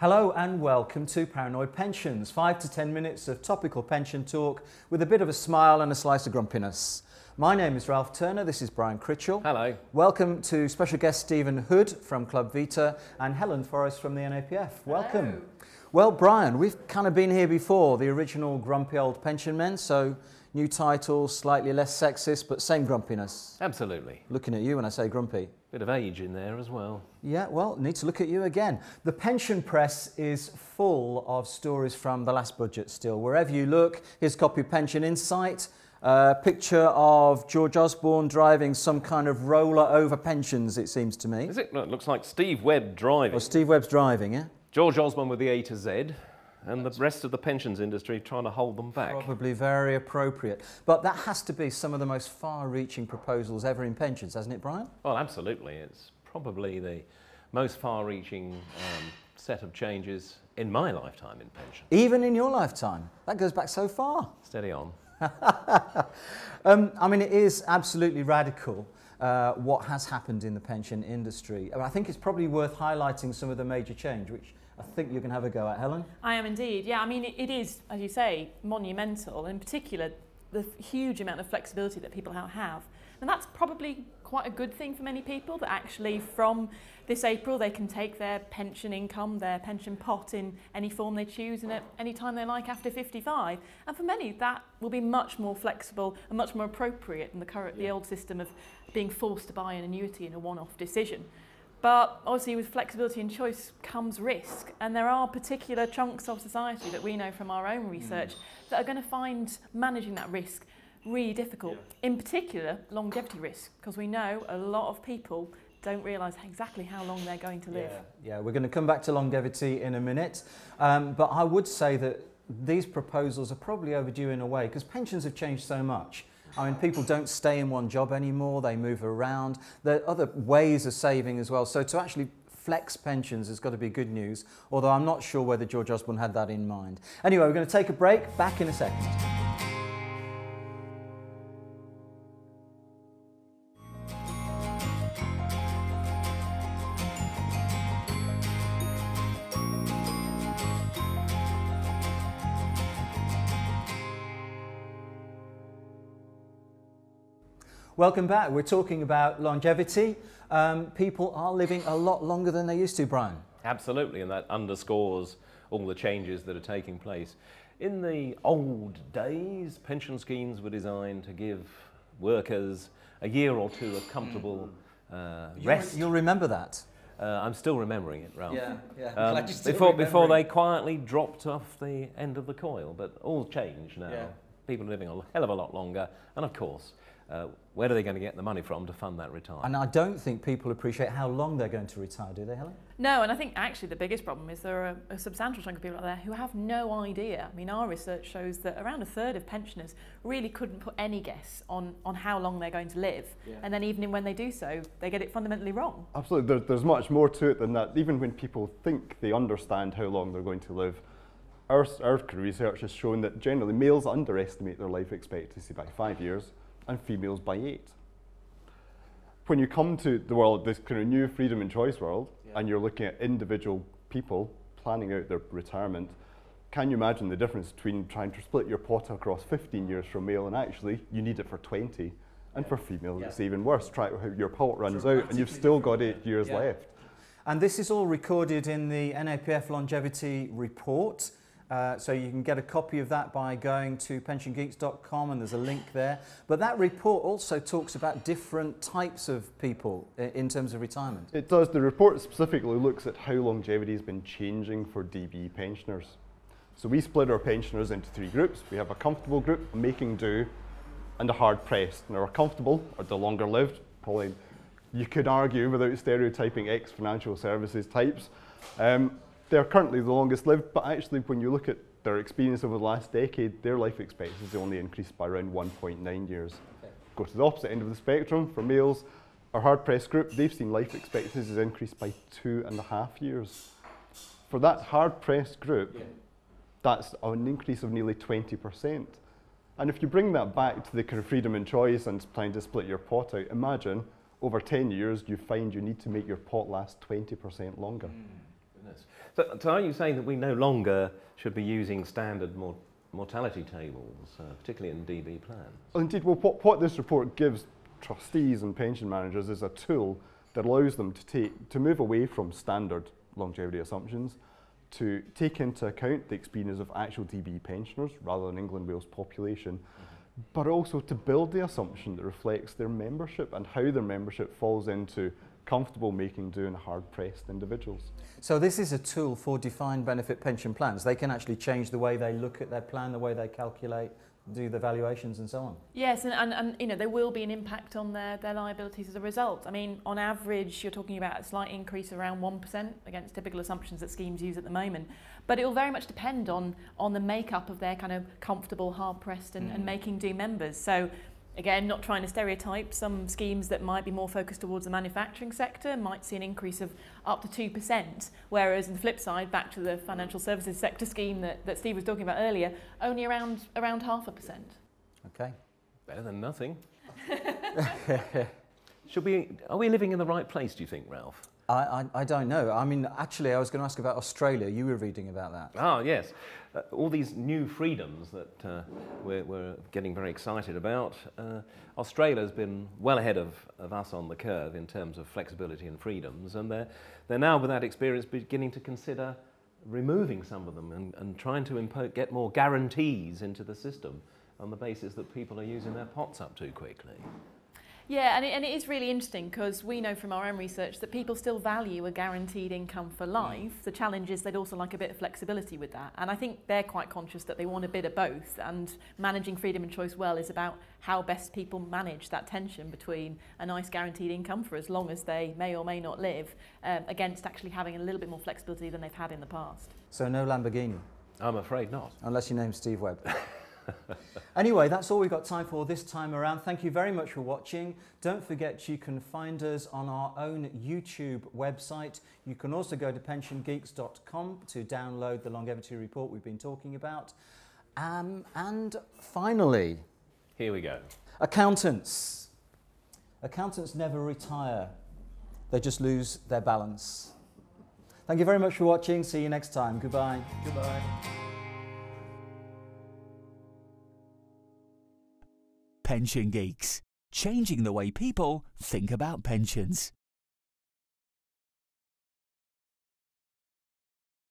Hello and welcome to Paranoid Pensions, 5 to 10 minutes of topical pension talk with a bit of a smile and a slice of grumpiness. My name is Ralph Turner, this is Brian Critchell. Hello. Welcome to special guest Stephen Hood from Club Vita and Helen Forrest from the NAPF. Welcome. Hello. Well, Brian, we've kind of been here before, the original grumpy old pension men, so new title, slightly less sexist, but same grumpiness. Absolutely. Looking at you when I say grumpy. Bit of age in there as well. Yeah, well, need to look at you again. The pension press is full of stories from the last budget still. Wherever you look, here's a copy of Pension Insight, a picture of George Osborne driving some kind of roller over pensions, it seems to me. Is it? No, it looks like Steve Webb driving. Or Steve Webb's driving, yeah? George Osborne with the A to Z, and the rest of the pensions industry trying to hold them back. Probably very appropriate. But that has to be some of the most far-reaching proposals ever in pensions, hasn't it, Brian? Well, absolutely. It's probably the most far-reaching set of changes in my lifetime in pension. Even in your lifetime? That goes back so far. Steady on. I mean, it is absolutely radical what has happened in the pension industry. I think it's probably worth highlighting some of the major change, which I think you can have a go at, Helen. I am indeed, yeah. I mean, it is, as you say, monumental, in particular, the huge amount of flexibility that people now have. And that's probably quite a good thing for many people, that actually from this April they can take their pension income, their pension pot in any form they choose and at any time they like after 55. And for many, that will be much more flexible and much more appropriate than the old system of being forced to buy an annuity in a one-off decision. But obviously with flexibility and choice comes risk, and there are particular chunks of society that we know from our own research that are going to find managing that risk really difficult. In particular, longevity risk, because we know a lot of people don't realise exactly how long they're going to live. Yeah, we're going to come back to longevity in a minute, but I would say that these proposals are probably overdue in a way, because pensions have changed so much. I mean, people don't stay in one job anymore, they move around. There are other ways of saving as well. So to actually flex pensions has got to be good news, although I'm not sure whether George Osborne had that in mind. Anyway, we're going to take a break, back in a second. Welcome back. We're talking about longevity. People are living a lot longer than they used to, Brian. Absolutely, and that underscores all the changes that are taking place. In the old days, pension schemes were designed to give workers a year or two of comfortable rest. You'll remember that. I'm still remembering it, Ralph. Yeah. Before they quietly dropped off the end of the coil, but all changed now. Yeah. People are living a hell of a lot longer, and of course, where are they going to get the money from to fund that retirement? And I don't think people appreciate how long they're going to retire, do they, Helen? No, and I think actually the biggest problem is there are a substantial chunk of people out there who have no idea. I mean, our research shows that around a third of pensioners really couldn't put any guess on how long they're going to live. Yeah. And then even when they do so, they get it fundamentally wrong. Absolutely, there's much more to it than that. Even when people think they understand how long they're going to live, our research has shown that generally males underestimate their life expectancy by 5 years and females by 8. When you come to the world, this kind of new freedom and choice world, and you're looking at individual people planning out their retirement, can you imagine the difference between trying to split your pot across 15 years for male and actually you need it for 20, and for females it's even worse. Try your pot runs out and you've still got 8 years left. And this is all recorded in the NAPF longevity report. So you can get a copy of that by going to pensiongeeks.com, and there's a link there. But that report also talks about different types of people in terms of retirement. It does. The report specifically looks at how longevity has been changing for DB pensioners. So we split our pensioners into 3 groups. We have a comfortable group, a making do, and a hard pressed. Now our comfortable are the longer lived, probably you could argue without stereotyping ex-financial services types. They're currently the longest lived, but actually when you look at their experience over the last decade, their life expectancy only increased by around 1.9 years. Okay. Go to the opposite end of the spectrum, for males, our hard-pressed group, they've seen life expectancies increase by 2.5 years. For that hard-pressed group, that's an increase of nearly 20%. And if you bring that back to the kind of freedom and choice and trying to split your pot out, imagine over 10 years you find you need to make your pot last 20% longer. Goodness. So are you saying that we no longer should be using standard mortality tables, particularly in DB plans? Well, indeed, well, what this report gives trustees and pension managers is a tool that allows them to move away from standard longevity assumptions, to take into account the experience of actual DB pensioners rather than England Wales population, but also to build the assumption that reflects their membership and how their membership falls into comfortable making do and hard-pressed individuals. So this is a tool for defined benefit pension plans. They can actually change the way they look at their plan, the way they calculate, do the valuations and so on. Yes, and you know, there will be an impact on their liabilities as a result. I mean, on average, you're talking about a slight increase around 1% against typical assumptions that schemes use at the moment. But it will very much depend on the makeup of their kind of comfortable, hard-pressed and making do members. So again, not trying to stereotype, some schemes that might be more focused towards the manufacturing sector might see an increase of up to 2%, whereas on the flip side, back to the financial services sector scheme that Steve was talking about earlier, only around 0.5%. Okay. Better than nothing. Are we living in the right place, do you think, Ralph? I don't know. I mean, actually, I was going to ask about Australia. You were reading about that. Ah, yes. All these new freedoms that we're getting very excited about. Australia's been well ahead of us on the curve in terms of flexibility and freedoms, and they're now, with that experience, beginning to consider removing some of them and trying to get more guarantees into the system on the basis that people are using their pots up too quickly. Yeah, and it is really interesting because we know from our own research that people still value a guaranteed income for life. The challenge is they'd also like a bit of flexibility with that. And I think they're quite conscious that they want a bit of both. And managing freedom and choice well is about how best people manage that tension between a nice guaranteed income for as long as they may or may not live against actually having a little bit more flexibility than they've had in the past. So no Lamborghini? I'm afraid not. Unless your name's Steve Webb. Anyway, that's all we've got time for this time around. Thank you very much for watching. Don't forget you can find us on our own YouTube website. You can also go to pensiongeeks.com to download the longevity report we've been talking about. And finally, here we go. Accountants. Accountants never retire. They just lose their balance. Thank you very much for watching. See you next time. Goodbye. Goodbye. Pension Geeks, changing the way people think about pensions.